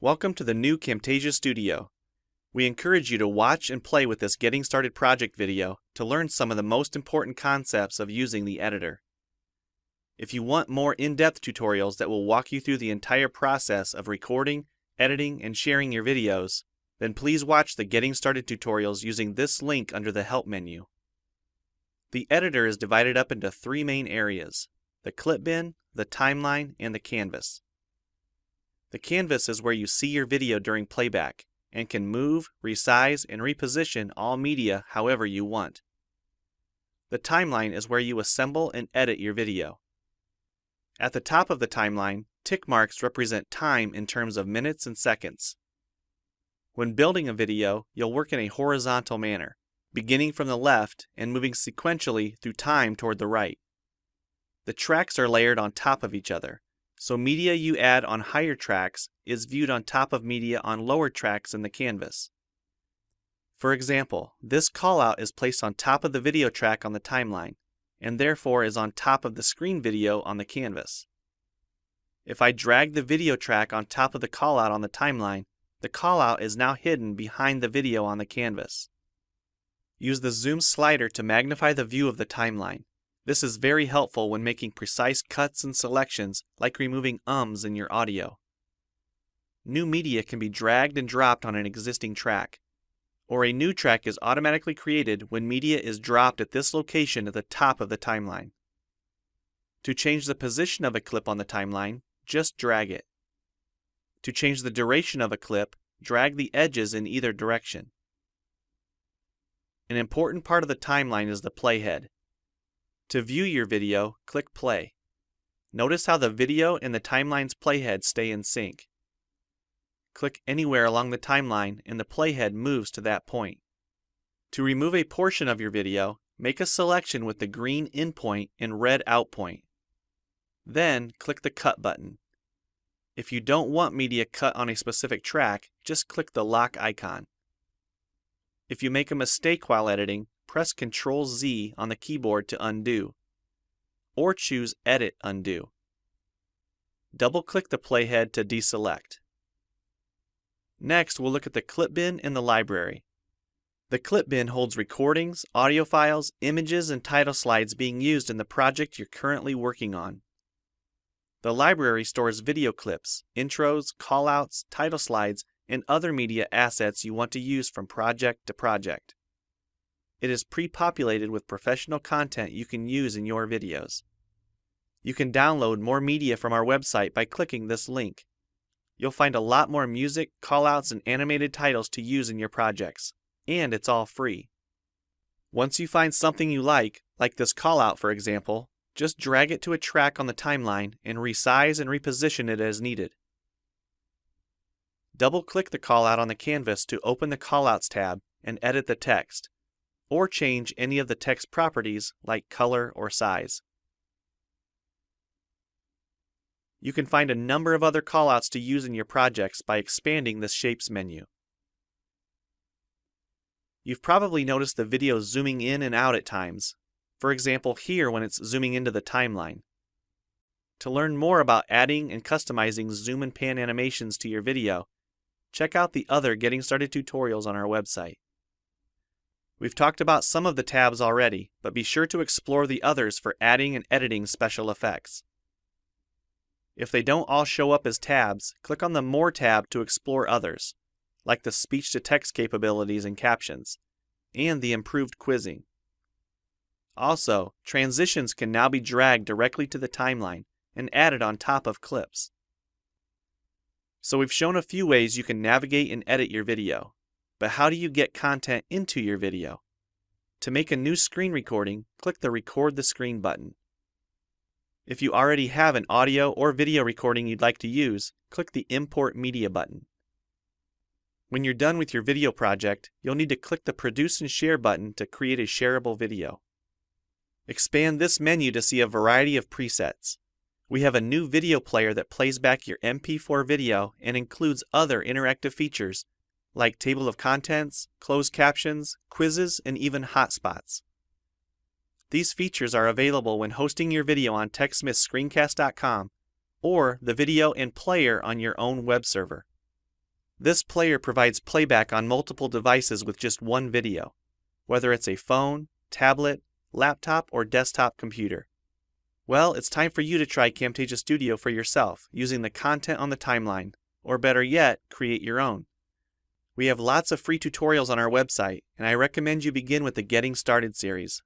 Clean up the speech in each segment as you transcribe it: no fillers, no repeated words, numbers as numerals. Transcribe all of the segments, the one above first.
Welcome to the new Camtasia Studio. We encourage you to watch and play with this Getting Started project video to learn some of the most important concepts of using the editor. If you want more in-depth tutorials that will walk you through the entire process of recording, editing, and sharing your videos, then please watch the Getting Started tutorials using this link under the Help menu. The editor is divided up into three main areas: the clip bin, the timeline, and the canvas. The canvas is where you see your video during playback and can move, resize, and reposition all media however you want. The timeline is where you assemble and edit your video. At the top of the timeline, tick marks represent time in terms of minutes and seconds. When building a video, you'll work in a horizontal manner, beginning from the left and moving sequentially through time toward the right. The tracks are layered on top of each other, so media you add on higher tracks is viewed on top of media on lower tracks in the canvas. For example, this callout is placed on top of the video track on the timeline, and therefore is on top of the screen video on the canvas. If I drag the video track on top of the callout on the timeline, the callout is now hidden behind the video on the canvas. Use the zoom slider to magnify the view of the timeline. This is very helpful when making precise cuts and selections, like removing ums in your audio. New media can be dragged and dropped on an existing track, or a new track is automatically created when media is dropped at this location at the top of the timeline. To change the position of a clip on the timeline, just drag it. To change the duration of a clip, drag the edges in either direction. An important part of the timeline is the playhead. To view your video, click play. Notice how the video and the timeline's playhead stay in sync. Click anywhere along the timeline and the playhead moves to that point. To remove a portion of your video, make a selection with the green in point and red out point. Then click the cut button. If you don't want media cut on a specific track, just click the lock icon. If you make a mistake while editing, press Ctrl-Z on the keyboard to undo, or choose Edit Undo. Double-click the playhead to deselect. Next, we'll look at the clip bin and the library. The clip bin holds recordings, audio files, images, and title slides being used in the project you're currently working on. The library stores video clips, intros, callouts, title slides, and other media assets you want to use from project to project. It is pre-populated with professional content you can use in your videos. You can download more media from our website by clicking this link. You'll find a lot more music, callouts, and animated titles to use in your projects, and it's all free. Once you find something you like this callout for example, just drag it to a track on the timeline and resize and reposition it as needed. Double-click the callout on the canvas to open the Callouts tab and edit the text, or change any of the text properties like color or size. You can find a number of other callouts to use in your projects by expanding this Shapes menu. You've probably noticed the video zooming in and out at times, for example here when it's zooming into the timeline. To learn more about adding and customizing zoom and pan animations to your video, check out the other Getting Started tutorials on our website. We've talked about some of the tabs already, but be sure to explore the others for adding and editing special effects. If they don't all show up as tabs, click on the More tab to explore others, like the speech-to-text capabilities and captions, and the improved quizzing. Also, transitions can now be dragged directly to the timeline and added on top of clips. So we've shown a few ways you can navigate and edit your video. But how do you get content into your video? To make a new screen recording, click the Record the Screen button. If you already have an audio or video recording you'd like to use, click the Import Media button. When you're done with your video project, you'll need to click the Produce and Share button to create a shareable video. Expand this menu to see a variety of presets. We have a new video player that plays back your MP4 video and includes other interactive features like table of contents, closed captions, quizzes, and even hotspots. These features are available when hosting your video on TechSmithScreencast.com or the video and player on your own web server. This player provides playback on multiple devices with just one video, whether it's a phone, tablet, laptop, or desktop computer. Well, it's time for you to try Camtasia Studio for yourself using the content on the timeline, or better yet, create your own. We have lots of free tutorials on our website, and I recommend you begin with the Getting Started series.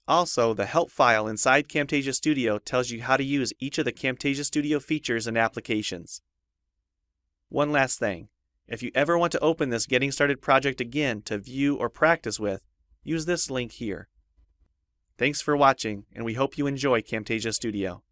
Also, the help file inside Camtasia Studio tells you how to use each of the Camtasia Studio features and applications. One last thing, if you ever want to open this Getting Started project again to view or practice with, use this link here. Thanks for watching, and we hope you enjoy Camtasia Studio.